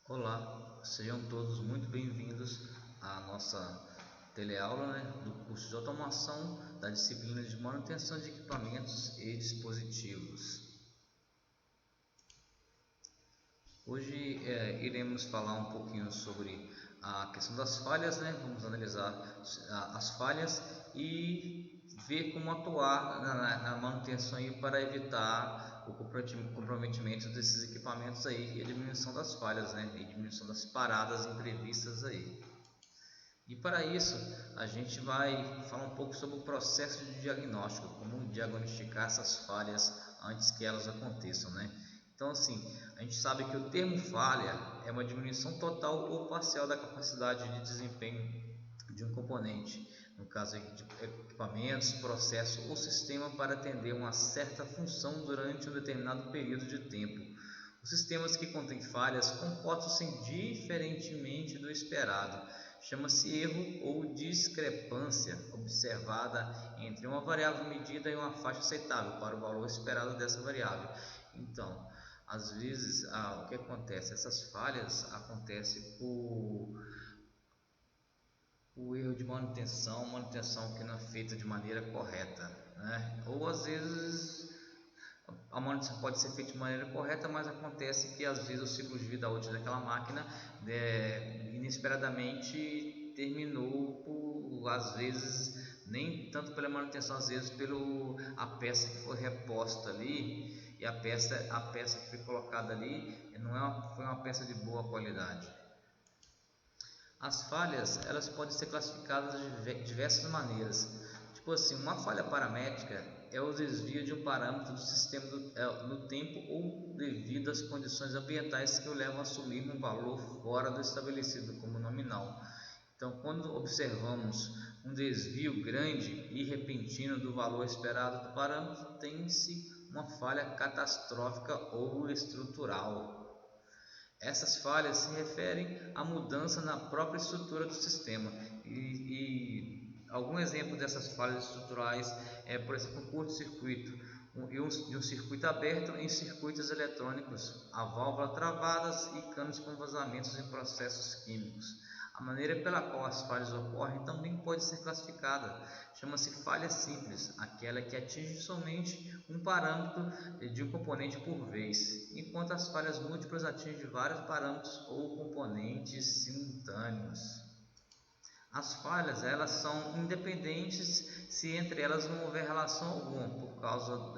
Olá, sejam todos muito bem-vindos à nossa teleaula, do curso de automação da disciplina de manutenção de equipamentos e dispositivos. Hoje iremos falar um pouquinho sobre a questão das falhas, Vamos analisar as falhas e ver como atuar na manutenção aí para evitar o comprometimento desses equipamentos aí e a diminuição das falhas, E diminuição das paradas imprevistas aí. E para isso a gente vai falar um pouco sobre o processo de diagnóstico, como diagnosticar essas falhas antes que elas aconteçam, Então, assim, a gente sabe que o termo falha é uma diminuição total ou parcial da capacidade de desempenho de um componente, no caso de equipamentos, processo ou sistema para atender uma certa função durante um determinado período de tempo. Os sistemas que contêm falhas comportam-se diferentemente do esperado. Chama-se erro ou discrepância observada entre uma variável medida e uma faixa aceitável para o valor esperado dessa variável. Então, às vezes, o que acontece? Essas falhas acontecem por o erro de manutenção que não é feita de maneira correta, Ou às vezes a manutenção pode ser feita de maneira correta, mas acontece que às vezes o ciclo de vida útil daquela máquina inesperadamente terminou por, às vezes, nem tanto pela manutenção, às vezes pelo a peça que foi reposta ali, e a peça que foi colocada ali foi uma peça de boa qualidade. As falhas, elas podem ser classificadas de diversas maneiras. Tipo assim, uma falha paramétrica é o desvio de um parâmetro do sistema no tempo ou devido às condições ambientais que o levam a assumir um valor fora do estabelecido como nominal. Então, quando observamos um desvio grande e repentino do valor esperado do parâmetro, tem-se uma falha catastrófica ou estrutural. Essas falhas se referem à mudança na própria estrutura do sistema e algum exemplo dessas falhas estruturais é, por exemplo, um curto-circuito de um circuito aberto em circuitos eletrônicos, a válvula travadas e canos com vazamentos em processos químicos. A maneira pela qual as falhas ocorrem também pode ser classificada. Chama-se falha simples, aquela que atinge somente um parâmetro de um componente por vez, enquanto as falhas múltiplas atingem vários parâmetros ou componentes simultâneos. As falhas, elas são independentes se entre elas não houver relação alguma por causa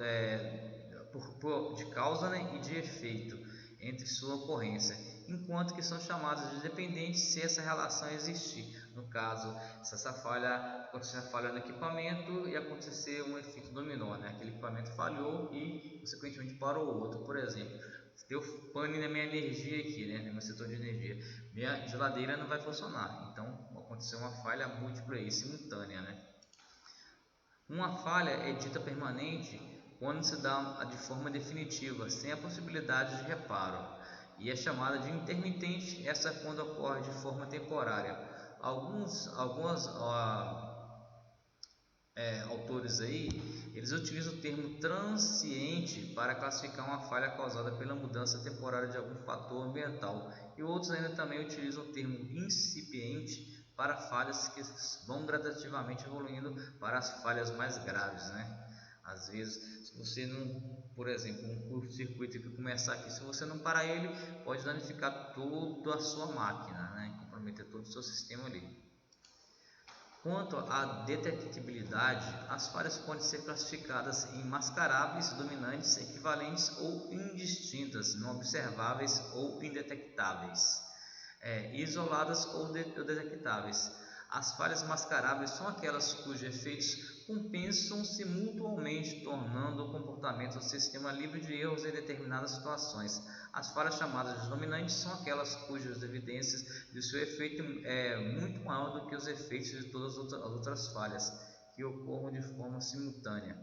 de causa e de efeito entre sua ocorrência, enquanto que são chamadas de dependentes se essa relação existir. No caso, se essa falha acontecer uma falha no equipamento e acontecer um efeito dominó, aquele equipamento falhou e consequentemente parou o outro. Por exemplo, deu pane na minha energia aqui, no meu setor de energia, minha geladeira não vai funcionar, então aconteceu uma falha múltipla aí, simultânea, Uma falha é dita permanente quando se dá de forma definitiva, sem a possibilidade de reparo, e é chamada de intermitente, essa quando ocorre de forma temporária. Alguns autores aí, eles utilizam o termo transiente para classificar uma falha causada pela mudança temporária de algum fator ambiental, e outros ainda também utilizam o termo incipiente para falhas que vão gradativamente evoluindo para as falhas mais graves, Às vezes, se você não, por exemplo, um curto-circuito que começar aqui, se você não parar ele, pode danificar toda a sua máquina, comprometer todo o seu sistema ali. Quanto à detectabilidade, as falhas podem ser classificadas em mascaráveis, dominantes, equivalentes ou indistintas, não observáveis ou indetectáveis, isoladas ou detectáveis. As falhas mascaráveis são aquelas cujos efeitos compensam-se mutuamente, tornando o comportamento do sistema livre de erros em determinadas situações. As falhas chamadas de dominantes são aquelas cujas evidências de seu efeito é muito maior do que os efeitos de todas as outras falhas, que ocorram de forma simultânea.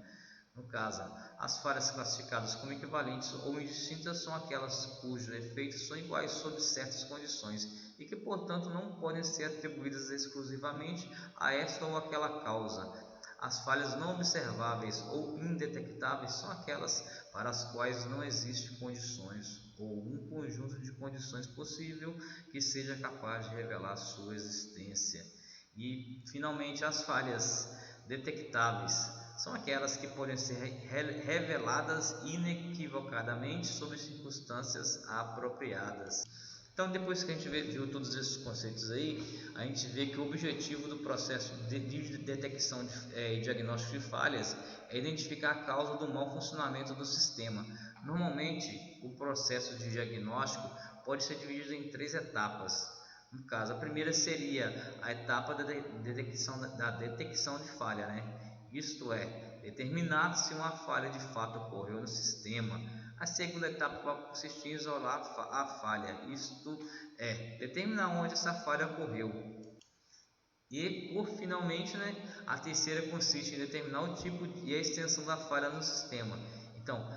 No caso, as falhas classificadas como equivalentes ou indistintas são aquelas cujos efeitos são iguais sob certas condições e que, portanto, não podem ser atribuídas exclusivamente a esta ou aquela causa. As falhas não observáveis ou indetectáveis são aquelas para as quais não existem condições ou um conjunto de condições possível que seja capaz de revelar sua existência. E finalmente as falhas detectáveis são aquelas que podem ser reveladas inequivocadamente sob circunstâncias apropriadas. Então, depois que a gente viu todos esses conceitos aí, a gente vê que o objetivo do processo de detecção e diagnóstico de falhas é identificar a causa do mau funcionamento do sistema. Normalmente, o processo de diagnóstico pode ser dividido em 3 etapas. No caso, a primeira seria a etapa da detecção de falha, né? Isto é, determinar se uma falha de fato ocorreu no sistema. A segunda etapa vai consistir em isolar a falha, isto é, determinar onde essa falha ocorreu. E, finalmente, né, a terceira consiste em determinar o tipo e a extensão da falha no sistema. Então,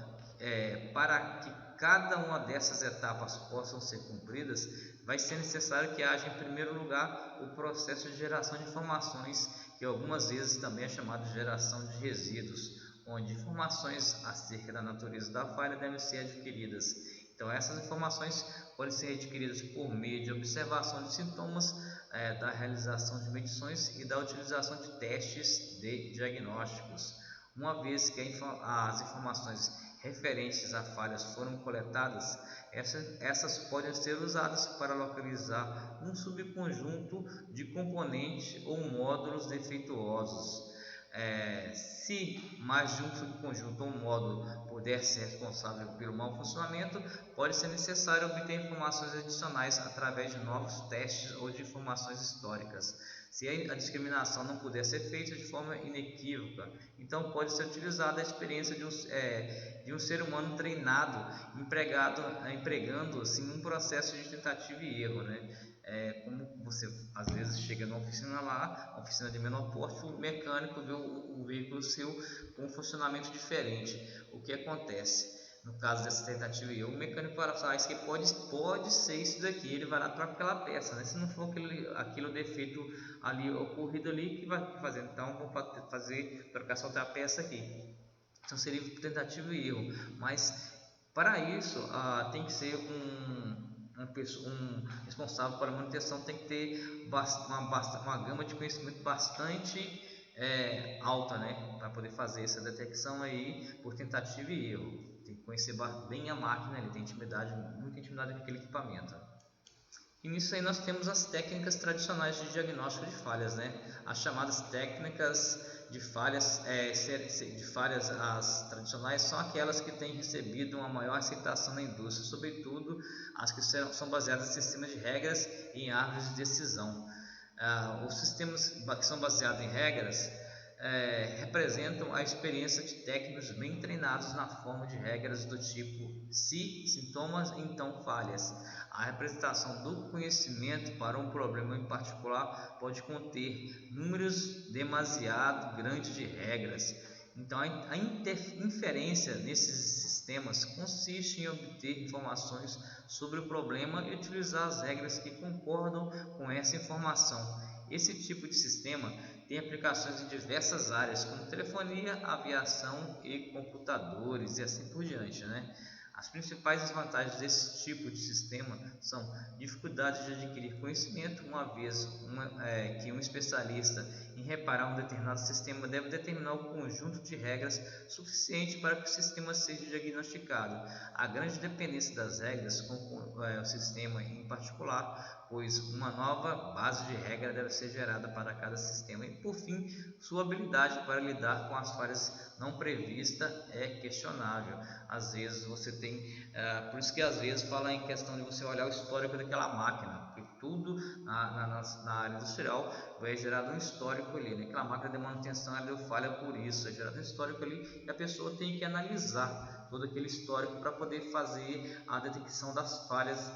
para que cada uma dessas etapas possam ser cumpridas, vai ser necessário que haja, em primeiro lugar, o processo de geração de informações, que algumas vezes também é chamado de geração de resíduos, onde informações acerca da natureza da falha devem ser adquiridas. Então, essas informações podem ser adquiridas por meio de observação de sintomas, da realização de medições e da utilização de testes de diagnósticos. Uma vez que as informações referentes a falhas foram coletadas, essas podem ser usadas para localizar um subconjunto de componentes ou módulos defeituosos. Se mais de um subconjunto ou módulo puder ser responsável pelo mau funcionamento, pode ser necessário obter informações adicionais através de novos testes ou de informações históricas. Se a discriminação não puder ser feita de forma inequívoca, então pode ser utilizada a experiência de um ser humano treinado, empregando assim, um processo de tentativa e erro, né? Como você às vezes chega numa oficina lá, uma oficina de menor porte, o mecânico vê o veículo seu com um funcionamento diferente. O que acontece? No caso dessa tentativa e erro, o mecânico vai falar, isso aqui pode ser isso daqui, ele vai lá e troca aquela peça, né? Se não for aquele defeito ali ocorrido ali, que vai fazer? Então vou trocar só outra peça aqui. Então seria tentativa e erro, mas para isso tem que ser um responsável para a manutenção, tem que ter uma gama de conhecimento bastante alta, né, para poder fazer essa detecção aí por tentativa e erro. Tem que conhecer bem a máquina, ele tem muita intimidade com aquele equipamento. E nisso aí nós temos as técnicas tradicionais de diagnóstico de falhas, né? As chamadas técnicas de falhas, as tradicionais são aquelas que têm recebido uma maior aceitação na indústria, sobretudo as que são baseadas em sistemas de regras e em árvores de decisão. Os sistemas que são baseados em regras representam a experiência de técnicos bem treinados na forma de regras do tipo se, sintomas, então falhas. A representação do conhecimento para um problema em particular pode conter números demasiado grandes de regras. Então, a inferência nesses sistemas consiste em obter informações sobre o problema e utilizar as regras que concordam com essa informação. Esse tipo de sistema tem aplicações em diversas áreas, como telefonia, aviação e computadores e assim por diante, né? As principais desvantagens desse tipo de sistema são dificuldade de adquirir conhecimento, uma vez que um especialista em reparar um determinado sistema deve determinar o conjunto de regras suficiente para que o sistema seja diagnosticado. A grande dependência das regras com o sistema em particular, pois uma nova base de regra deve ser gerada para cada sistema. E por fim, sua habilidade para lidar com as falhas não previstas é questionável. Às vezes você tem, por isso que às vezes fala em questão de você olhar o histórico daquela máquina, porque tudo na área industrial vai gerado um histórico ali, né? Aquela máquina de manutenção ela deu falha por isso, é gerado um histórico ali e a pessoa tem que analisar todo aquele histórico para poder fazer a detecção das falhas,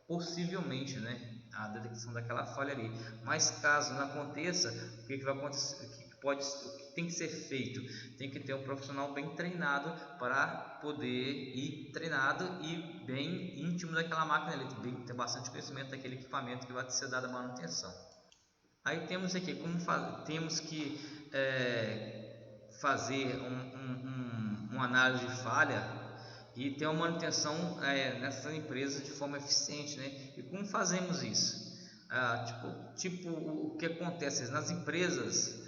possivelmente, né? A detecção daquela falha ali. Mas caso não aconteça, o que vai acontecer? O que tem que ser feito? Tem que ter um profissional bem treinado para poder ir treinado e bem íntimo daquela máquina ali, ter bastante conhecimento daquele equipamento que vai ser dado a manutenção. Aí temos aqui temos que fazer uma análise de falha e ter uma manutenção nessas empresas de forma eficiente, né? E como fazemos isso? O que acontece nas empresas,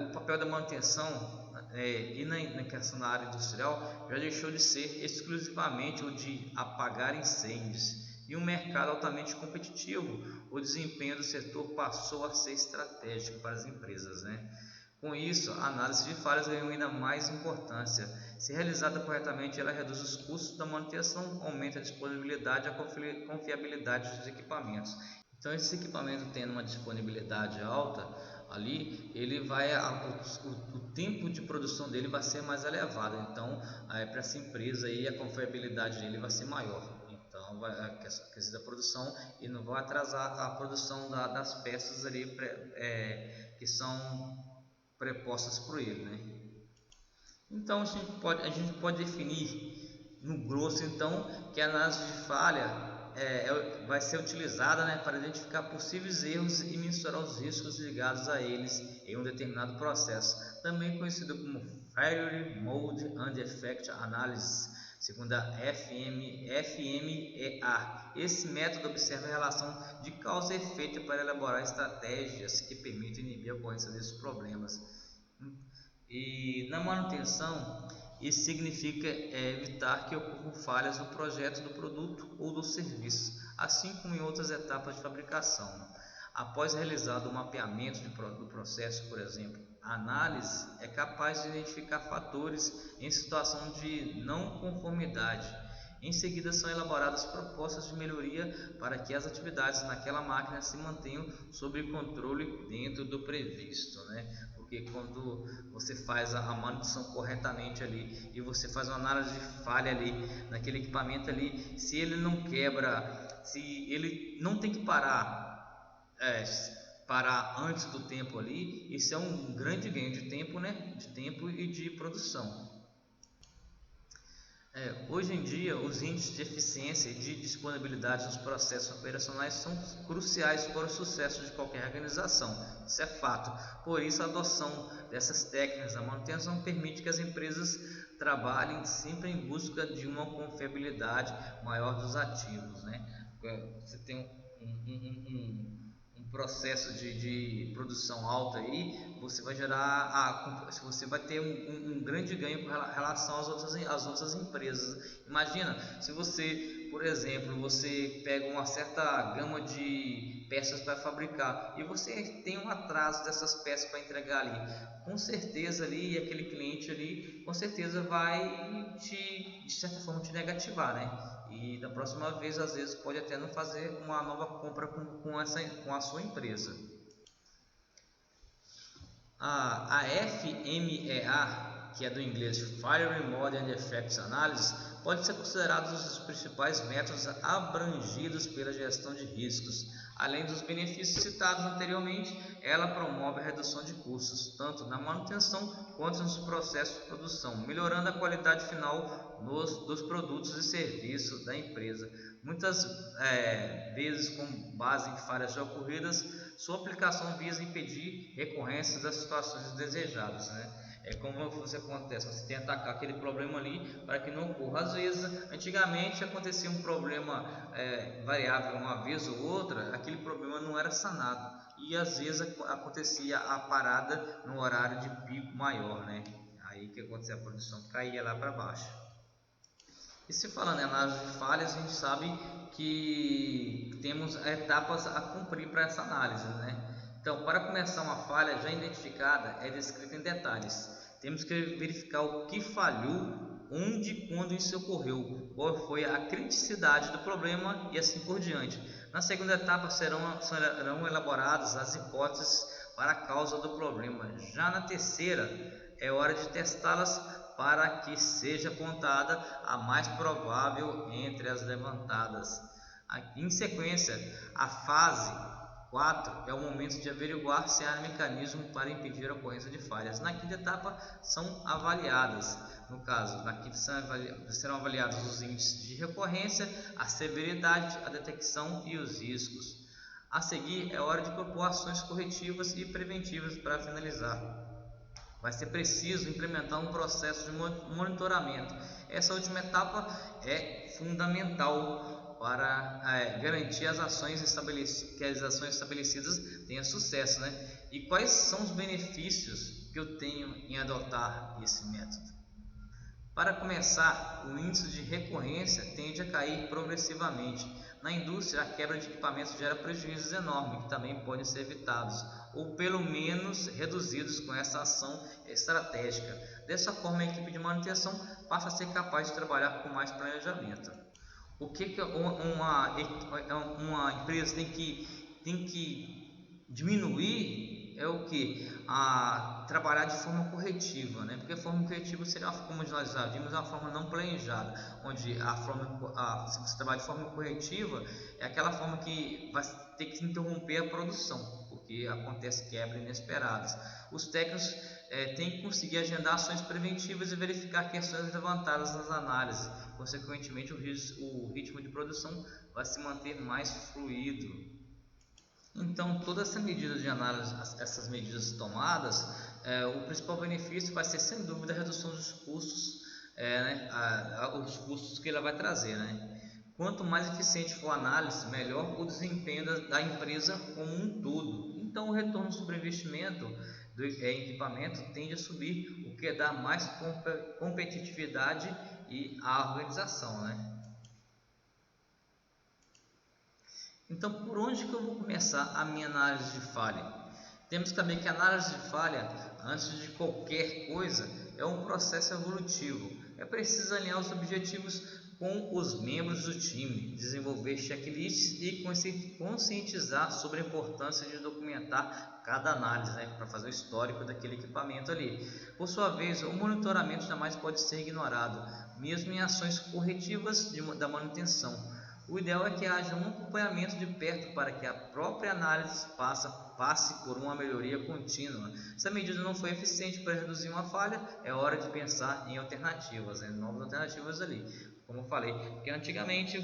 o papel da manutenção e na questão da área industrial já deixou de ser exclusivamente o de apagar incêndios. E um mercado altamente competitivo, o desempenho do setor passou a ser estratégico para as empresas, né? Com isso, a análise de falhas ganhou ainda mais importância. Se realizada corretamente, ela reduz os custos da manutenção, aumenta a disponibilidade e a confiabilidade dos equipamentos. Então, esse equipamento tendo uma disponibilidade alta ali, ele vai o tempo de produção dele vai ser mais elevado. Então, para essa empresa aí, a confiabilidade dele vai ser maior. Então, a questão da produção e não vai atrasar a produção das peças ali que são prepostas por ele, né? Então, a gente pode definir no grosso, então, que a análise de falha vai ser utilizada, né, para identificar possíveis erros e mensurar os riscos ligados a eles em um determinado processo, também conhecido como Failure Mode and Effect Analysis, segundo a FMEA. Esse método observa a relação de causa e efeito para elaborar estratégias que permitam inibir a ocorrência desses problemas. E na manutenção, isso significa evitar que ocorram falhas no projeto do produto ou do serviço, assim como em outras etapas de fabricação. Após realizado o mapeamento do processo, por exemplo, a análise é capaz de identificar fatores em situação de não conformidade. Em seguida, são elaboradas propostas de melhoria para que as atividades naquela máquina se mantenham sob controle dentro do previsto, né? Porque quando você faz a manutenção corretamente ali e você faz uma análise de falha ali naquele equipamento ali, se ele não quebra, se ele não tem que parar antes do tempo ali, isso é um grande ganho de tempo, né? De tempo e de produção. Hoje em dia, os índices de eficiência e de disponibilidade nos processos operacionais são cruciais para o sucesso de qualquer organização. Isso é fato. Por isso, a adoção dessas técnicas da manutenção permite que as empresas trabalhem sempre em busca de uma confiabilidade maior dos ativos, né? Você tem um processo de produção alta aí, você vai você vai ter um grande ganho com relação às outras empresas. Imagina, se você, por exemplo, você pega uma certa gama de peças para fabricar e você tem um atraso dessas peças para entregar ali, com certeza ali aquele cliente ali, com certeza vai de certa forma te negativar, né? E da próxima vez, às vezes, pode até não fazer uma nova compra com a sua empresa. A FMEA, que é do inglês Failure Mode and Effects Analysis, pode ser considerado um dos principais métodos abrangidos pela gestão de riscos. Além dos benefícios citados anteriormente, ela promove a redução de custos, tanto na manutenção quanto nos processos de produção, melhorando a qualidade final dos produtos e serviços da empresa. Muitas vezes, com base em falhas já ocorridas, sua aplicação visa impedir recorrências das situações indesejadas, né? Como você acontece, você tem que atacar aquele problema ali para que não ocorra. Às vezes, antigamente acontecia um problema variável uma vez ou outra, aquele problema não era sanado e às vezes acontecia a parada no horário de pico maior, né? Aí que acontecia, a produção caía lá para baixo. E se falando em análise de falhas, a gente sabe que temos etapas a cumprir para essa análise, né? Então, para começar uma falha já identificada, é descrita em detalhes. Temos que verificar o que falhou, onde e quando isso ocorreu, qual foi a criticidade do problema e assim por diante. Na segunda etapa serão elaboradas as hipóteses para a causa do problema. Já na terceira, é hora de testá-las para que seja apontada a mais provável entre as levantadas. Em sequência, a fase 4 é o momento de averiguar se há mecanismo para impedir a ocorrência de falhas. Na quinta etapa são avaliadas, no caso, na quinta serão avaliados os índices de recorrência, a severidade, a detecção e os riscos. A seguir é hora de propor ações corretivas e preventivas para finalizar. vai ser preciso implementar um processo de monitoramento. Essa última etapa é fundamental para garantir que as ações estabelecidas tenham sucesso, né? E quais são os benefícios que eu tenho em adotar esse método? Para começar, o índice de recorrência tende a cair progressivamente. Na indústria, a quebra de equipamentos gera prejuízos enormes, que também podem ser evitados, ou pelo menos reduzidos com essa ação estratégica. Dessa forma, a equipe de manutenção passa a ser capaz de trabalhar com mais planejamento. O que uma empresa tem que diminuir é o que? Trabalhar de forma corretiva, né? Porque a forma corretiva seria, como nós já vimos, uma forma não planejada, onde se você trabalha de forma corretiva, é aquela forma que vai ter que interromper a produção, porque acontece quebras inesperadas. Os técnicos têm que conseguir agendar ações preventivas e verificar questões levantadas nas análises. Consequentemente, o ritmo de produção vai se manter mais fluido. Então, toda essa medida de análise, essas medidas tomadas, o principal benefício vai ser, sem dúvida, a redução dos custos, os custos que ela vai trazer, né? Quanto mais eficiente for a análise, melhor o desempenho da empresa como um todo. Então, o retorno sobre investimento do equipamento tende a subir, o que dá mais competitividade e à organização, né? Então, por onde que eu vou começar a minha análise de falha? Temos que saber que a análise de falha, antes de qualquer coisa, é um processo evolutivo. É preciso alinhar os objetivos com os membros do time, desenvolver checklists e conscientizar sobre a importância de documentar cada análise, né, para fazer o histórico daquele equipamento ali. Por sua vez, o monitoramento jamais pode ser ignorado, mesmo em ações corretivas da manutenção. O ideal é que haja um acompanhamento de perto para que a própria análise passe por uma melhoria contínua. Se a medida não foi eficiente para reduzir uma falha, é hora de pensar em alternativas, novas alternativas ali. Como eu falei, porque antigamente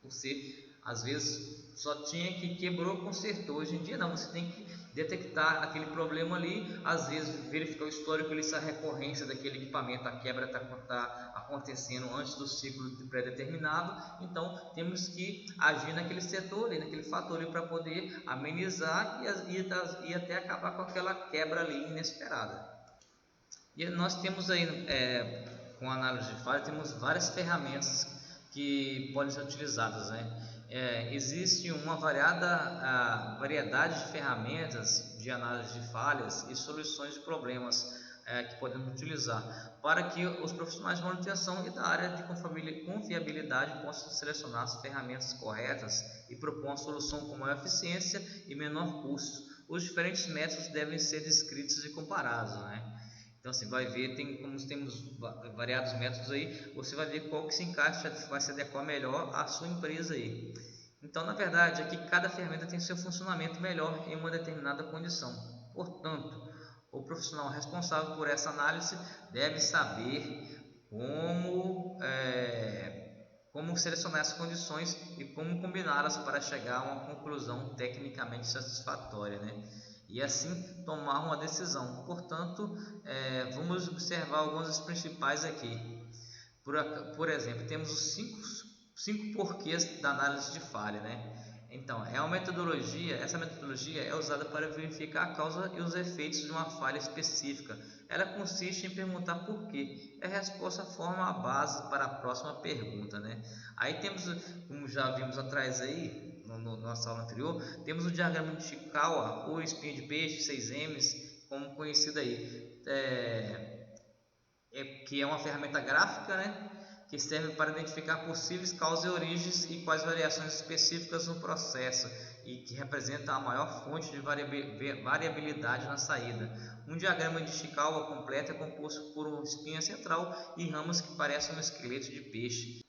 você às vezes só tinha que quebrou, consertou. Hoje em dia não, você tem que detectar aquele problema ali, às vezes verificar o histórico ali, se a recorrência daquele equipamento, a quebra está acontecendo antes do ciclo pré-determinado. Então temos que agir naquele setor ali, naquele fator ali, para poder amenizar e até acabar com aquela quebra ali inesperada. E nós temos aí, com a análise de falha, temos várias ferramentas que podem ser utilizadas, né? Existe uma variedade de ferramentas de análise de falhas e soluções de problemas que podemos utilizar para que os profissionais de manutenção e da área de confiabilidade possam selecionar as ferramentas corretas e propor uma solução com maior eficiência e menor custo. Os diferentes métodos devem ser descritos e comparados, né? Então, assim, vai ver, como temos variados métodos aí, você vai ver qual que se encaixa, vai se adequar melhor à sua empresa aí. Então, na verdade, é que cada ferramenta tem seu funcionamento melhor em uma determinada condição. Portanto, o profissional responsável por essa análise deve saber como selecionar essas condições e como combiná-las para chegar a uma conclusão tecnicamente satisfatória, né? E assim tomar uma decisão. Portanto, vamos observar alguns dos principais aqui. Por exemplo, temos os cinco porquês da análise de falha, né? Então, essa metodologia é usada para verificar a causa e os efeitos de uma falha específica. Ela consiste em perguntar por quê. A resposta forma a base para a próxima pergunta, né? Aí temos, como já vimos atrás aí, na nossa aula anterior, temos o diagrama de Ishikawa, ou espinha de peixe, 6Ms, como conhecido aí, que é uma ferramenta gráfica, né, que serve para identificar possíveis causas e origens e quais variações específicas no processo, e que representa a maior fonte de variabilidade na saída. Um diagrama de Ishikawa completo é composto por uma espinha central e ramos que parecem um esqueleto de peixe.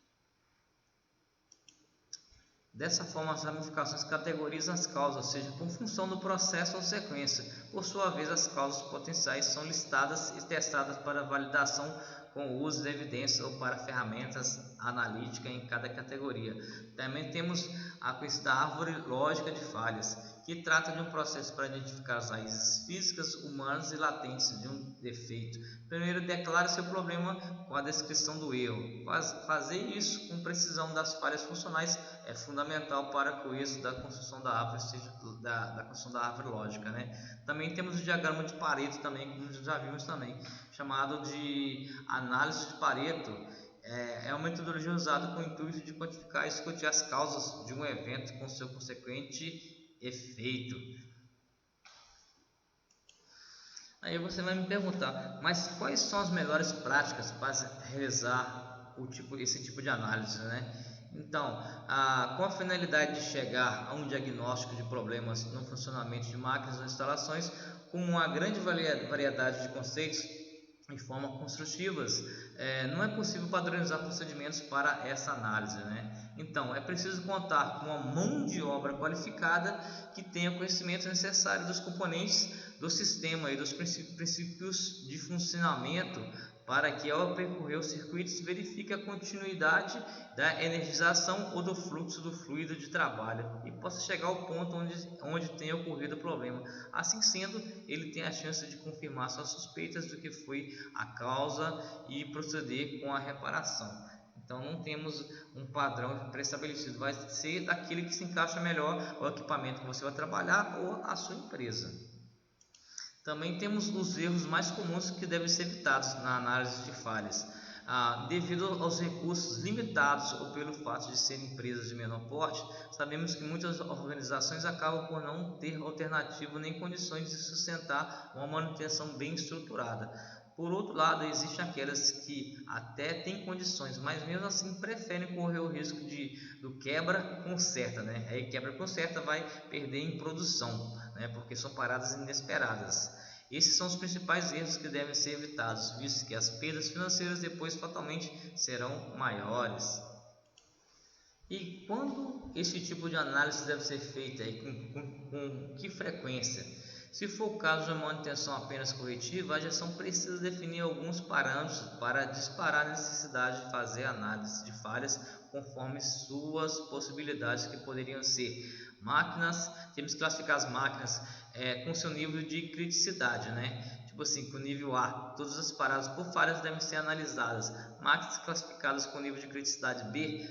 Dessa forma, as ramificações categorizam as causas, ou seja, por função do processo ou sequência. Por sua vez, as causas potenciais são listadas e testadas para validação com o uso de evidências ou para ferramentas analíticas em cada categoria. Também temos a conhecida árvore lógica de falhas, que trata de um processo para identificar as raízes físicas, humanas e latentes de um defeito. Primeiro, declare seu problema com a descrição do erro. Fazer isso com precisão das falhas funcionais é fundamental para que o êxito da construção da árvore seja da construção da árvore lógica, né? Também temos o diagrama de Pareto, também, como já vimos também, chamado de análise de Pareto. É uma metodologia usada com o intuito de quantificar e discutir as causas de um evento com seu consequente efeito. Aí você vai me perguntar, mas quais são as melhores práticas para realizar esse tipo de análise, né? Então, com a finalidade de chegar a um diagnóstico de problemas no funcionamento de máquinas ou instalações, com uma grande variedade de conceitos de forma construtivas, não é possível padronizar procedimentos para essa análise, né? Então, é preciso contar com uma mão de obra qualificada que tenha conhecimento necessário dos componentes do sistema e dos princípios de funcionamento, para que, ao percorrer os circuitos, verifique a continuidade da energização ou do fluxo do fluido de trabalho e possa chegar ao ponto onde tenha ocorrido o problema. Assim sendo, ele tem a chance de confirmar suas suspeitas do que foi a causa e proceder com a reparação. Então, não temos um padrão pré-estabelecido, vai ser daquele que se encaixa melhor ao equipamento que você vai trabalhar ou a sua empresa. Também temos os erros mais comuns que devem ser evitados na análise de falhas. Devido aos recursos limitados ou pelo fato de serem empresas de menor porte, sabemos que muitas organizações acabam por não ter alternativa nem condições de sustentar uma manutenção bem estruturada. Por outro lado, existem aquelas que até têm condições, mas mesmo assim preferem correr o risco do quebra-conserta, né? Aí quebra-conserta vai perder em produção, né? Porque são paradas inesperadas. Esses são os principais erros que devem ser evitados, visto que as perdas financeiras depois fatalmente serão maiores. E quando esse tipo de análise deve ser feita e com que frequência? Se for o caso de uma manutenção apenas corretiva, a gestão precisa definir alguns parâmetros para disparar a necessidade de fazer análise de falhas conforme suas possibilidades, que poderiam ser máquinas. Temos que classificar as máquinas com seu nível de criticidade, né? Tipo assim, com nível A, todas as paradas por falhas devem ser analisadas. Máquinas classificadas com nível de criticidade B,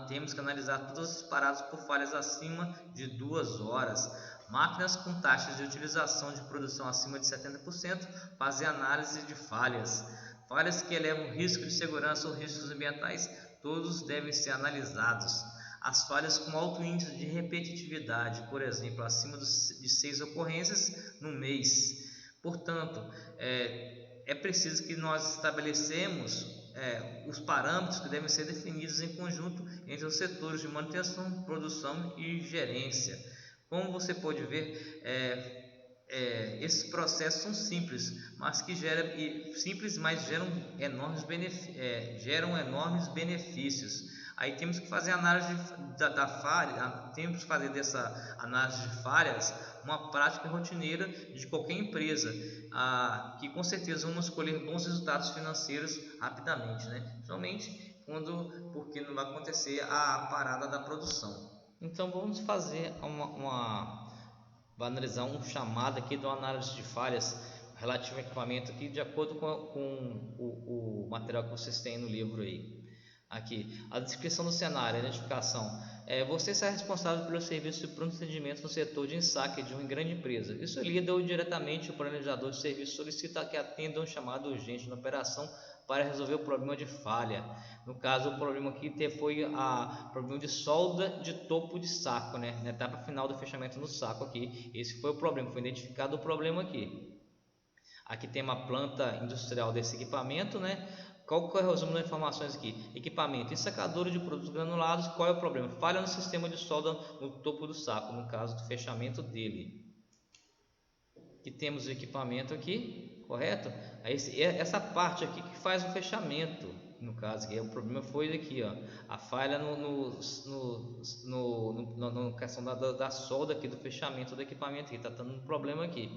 temos que analisar todas as paradas por falhas acima de 2 horas. Máquinas com taxas de utilização de produção acima de 70%, fazer análise de falhas. Falhas que elevam risco de segurança ou riscos ambientais, todos devem ser analisados. As falhas com alto índice de repetitividade, por exemplo, acima de 6 ocorrências no mês. Portanto, é preciso que nós estabelecemos os parâmetros que devem ser definidos em conjunto entre os setores de manutenção, produção e gerência. Como você pode ver, esses processos são simples, mas geram enormes benefícios. Aí temos que fazer a análise da falha, temos que fazer dessa análise de falhas uma prática rotineira de qualquer empresa, que com certeza vamos colher bons resultados financeiros rapidamente, né? Somente porque não vai acontecer a parada da produção. Então vamos fazer vai analisar um chamado aqui de uma análise de falhas relativo ao equipamento aqui, de acordo com o material que vocês têm no livro aí. Aqui, a descrição do cenário, a identificação. Você será responsável pelo serviço de pronto atendimento no setor de ensaque de uma grande empresa. Isso lida diretamente o planejador de serviço solicita que atenda um chamado urgente na operação para resolver o problema de falha. No caso, o problema aqui foi problema de solda de topo de saco, né? Na etapa final do fechamento do saco aqui. Esse foi o problema, foi identificado o problema aqui. Aqui tem uma planta industrial desse equipamento, né? Qual é o resumo das informações aqui? Equipamento, ensacadora de produtos granulados. Qual é o problema? Falha no sistema de solda no topo do saco, no caso do fechamento dele. Aqui temos o equipamento aqui, correto? Essa parte aqui que faz o fechamento, no caso, que o problema foi aqui, ó, a falha no questão da solda aqui do fechamento do equipamento, que está dando um problema aqui.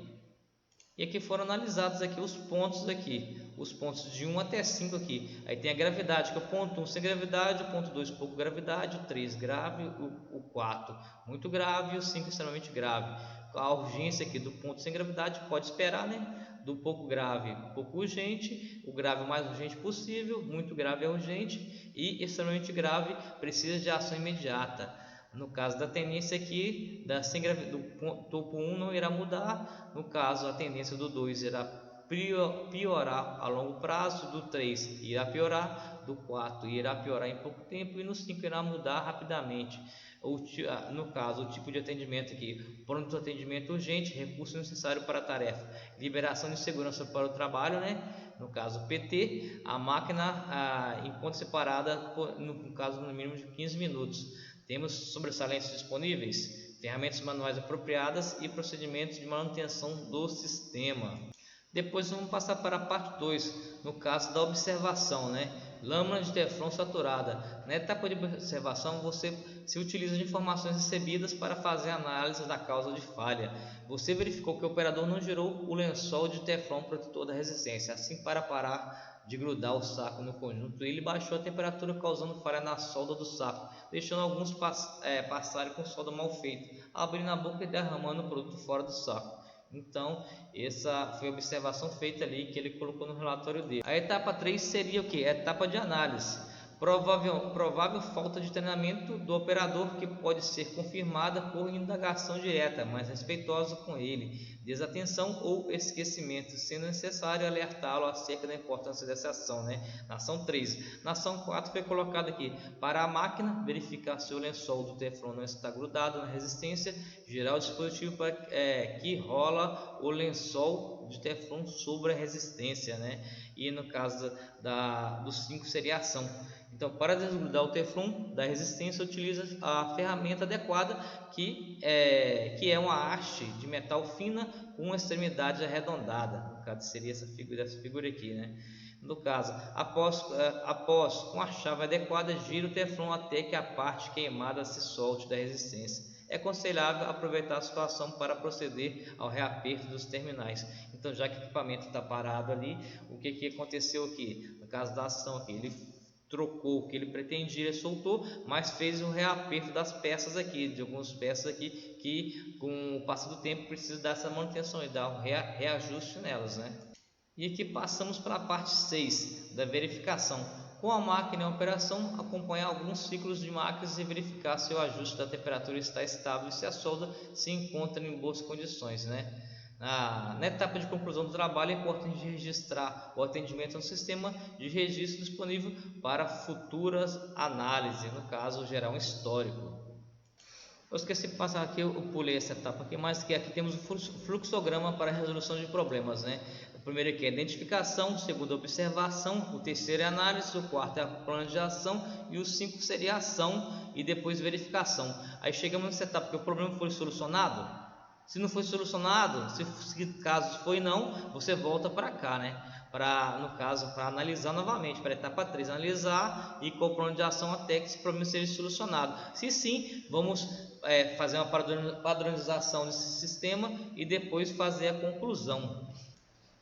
E aqui foram analisados aqui os pontos aqui, os pontos de 1 até 5 aqui. Aí tem a gravidade, que é o ponto 1 sem gravidade, o ponto 2 pouco gravidade, o 3 grave, o 4 muito grave e o 5 extremamente grave. A urgência aqui do ponto sem gravidade pode esperar, né? Do pouco grave, pouco urgente, o grave o mais urgente possível, muito grave é urgente e extremamente grave precisa de ação imediata. No caso da tendência aqui, do topo 1 não irá mudar. No caso, a tendência do 2 irá piorar a longo prazo, do 3 irá piorar, do 4 irá piorar em pouco tempo e no 5 irá mudar rapidamente. No caso, o tipo de atendimento aqui: pronto atendimento urgente, recurso necessário para a tarefa, liberação de segurança para o trabalho, né? No caso PT, a máquina encontra-se parada, no caso no mínimo de 15 minutos. Temos sobressalentes disponíveis, ferramentas manuais apropriadas e procedimentos de manutenção do sistema. Depois vamos passar para a parte 2, no caso da observação, né? Lâmina de teflon saturada. Na etapa de observação, você se utiliza de informações recebidas para fazer análise da causa de falha. Você verificou que o operador não girou o lençol de teflon protetor da resistência, assim para parar de grudar o saco no conjunto. Ele baixou a temperatura, causando falha na solda do saco, deixando alguns passarem com solda mal feita, abrindo a boca e derramando o produto fora do saco. Então, essa foi a observação feita ali que ele colocou no relatório dele. A etapa 3 seria o que? A etapa de análise. Provável falta de treinamento do operador, que pode ser confirmada por indagação direta, mas respeitosa com ele, desatenção ou esquecimento, sendo necessário alertá-lo acerca da importância dessa ação, né? Na ação 3. Na ação 4 foi colocado aqui: para a máquina, verificar se o lençol do teflon não está grudado na resistência, girar o dispositivo para que rola o lençol de teflon sobre a resistência, né? E no caso do 5 seria a ação. Então, para desgrudar o teflon da resistência, utiliza a ferramenta adequada, que é uma haste de metal fina com uma extremidade arredondada. No caso, seria essa figura aqui, né? No caso, após com a chave adequada, gira o teflon até que a parte queimada se solte da resistência. É aconselhável aproveitar a situação para proceder ao reaperto dos terminais. Então, já que o equipamento está parado ali, o que aconteceu aqui? No caso da ação aqui, ele trocou o que ele pretendia, soltou, mas fez um reaperto das peças aqui, de algumas peças aqui que com o passar do tempo precisa dar essa manutenção e dar um reajuste nelas, né? E aqui passamos para a parte 6 da verificação. Com a máquina em operação, acompanhar alguns ciclos de máquinas e verificar se o ajuste da temperatura está estável e se a solda se encontra em boas condições, né? Na etapa de conclusão do trabalho, é importante registrar o atendimento no sistema de registro disponível para futuras análises, no caso, gerar um histórico. Eu esqueci de passar aqui, eu pulei essa etapa aqui, mas que aqui temos o fluxograma para a resolução de problemas, né? O primeiro aqui é identificação, o segundo é observação, o terceiro é análise, o quarto é a plano de ação e o 5 seria ação e depois verificação. Aí chegamos nessa etapa que o problema foi solucionado. Se não foi solucionado, se caso foi não, você volta para cá, né? No caso, para analisar novamente, para a etapa 3, analisar e com o plano de ação até que esse problema seja solucionado. Se sim, vamos fazer uma padronização desse sistema e depois fazer a conclusão.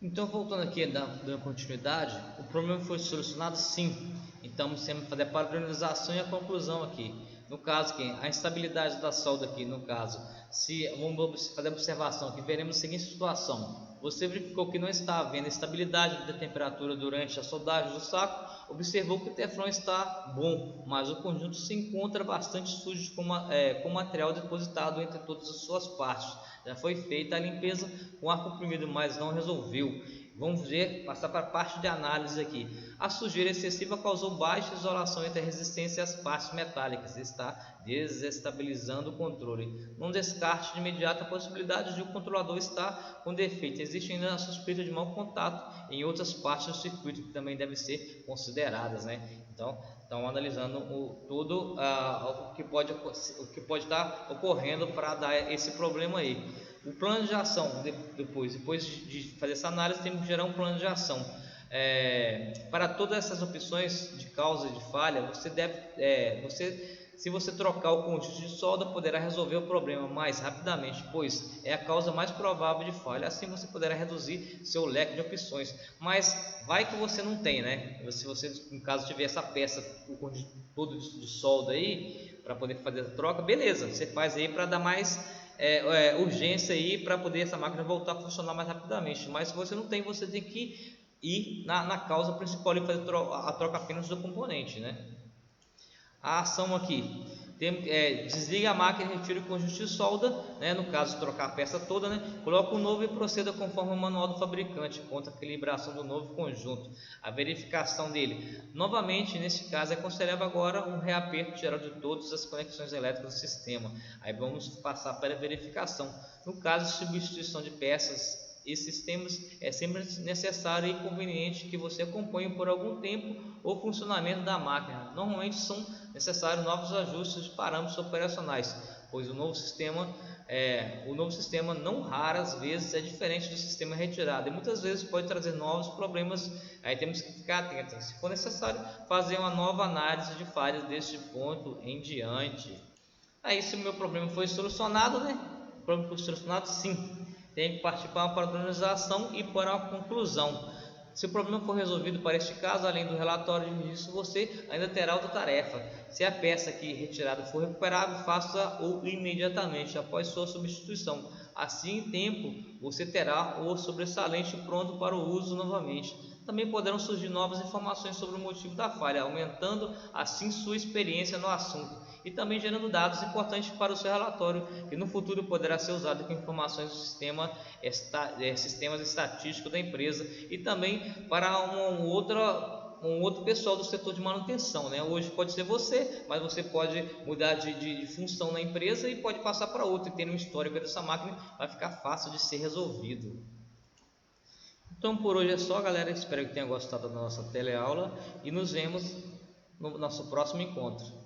Então, voltando aqui, dando continuidade, o problema foi solucionado? Sim. Então, vamos sempre fazer a padronização e a conclusão aqui. No caso, a instabilidade da solda aqui, no caso, vamos fazer a observação aqui, veremos a seguinte situação: você verificou que não está havendo estabilidade da temperatura durante a soldagem do saco, observou que o teflon está bom, mas o conjunto se encontra bastante sujo com material depositado entre todas as suas partes. Já foi feita a limpeza com ar comprimido, mas não resolveu. Vamos passar para a parte de análise aqui. A sujeira excessiva causou baixa isolação entre a resistência e as partes metálicas, está desestabilizando o controle. Não descarte de imediato a possibilidade de o controlador estar com defeito. Existe ainda a suspeita de mau contato em outras partes do circuito que também devem ser consideradas, né? Então, estão analisando o que pode estar ocorrendo para dar esse problema aí. O plano de ação, depois de fazer essa análise, temos que gerar um plano de ação. Para todas essas opções de causa e de falha, você Se você trocar o conjunto de solda, poderá resolver o problema mais rapidamente, pois é a causa mais provável de falha. Assim você poderá reduzir seu leque de opções. Mas vai que você não tem, né? Se você, no caso, tiver essa peça, o conjunto todo de solda aí, para poder fazer a troca, beleza, você faz aí para dar mais urgência aí, para poder essa máquina voltar a funcionar mais rapidamente. Mas se você não tem, você tem que ir na causa principal e fazer a troca apenas do componente, né? A ação aqui desliga a máquina e retira o conjunto de solda, né? No caso, trocar a peça toda, né? Coloca o novo e proceda conforme o manual do fabricante quanto à calibração do novo conjunto, a verificação dele. Novamente, nesse caso, é considerável agora um reaperto geral de todas as conexões elétricas do sistema. Aí vamos passar para a verificação. No caso de substituição de peças e sistemas, é sempre necessário e conveniente que você acompanhe por algum tempo o funcionamento da máquina. Normalmente são necessários novos ajustes de parâmetros operacionais, pois o novo sistema não raras vezes é diferente do sistema retirado e muitas vezes pode trazer novos problemas. Aí temos que ficar atentos, se for necessário, fazer uma nova análise de falhas deste ponto em diante. Aí, se o meu problema foi solucionado, né? O problema foi solucionado, sim. Tem que partir para uma padronização e para uma conclusão. Se o problema for resolvido para este caso, além do relatório de registro, você ainda terá outra tarefa. Se a peça aqui retirada for recuperável, faça-o imediatamente após sua substituição. Assim, em tempo, você terá o sobressalente pronto para o uso novamente. Também poderão surgir novas informações sobre o motivo da falha, aumentando assim sua experiência no assunto e também gerando dados importantes para o seu relatório, que no futuro poderá ser usado com informações do sistemas estatísticos da empresa e também para um outro pessoal do setor de manutenção, né? Hoje pode ser você, mas você pode mudar de função na empresa e pode passar para outro e ter um histórico dessa máquina, vai ficar fácil de ser resolvido. Então por hoje é só, galera, espero que tenham gostado da nossa teleaula e nos vemos no nosso próximo encontro.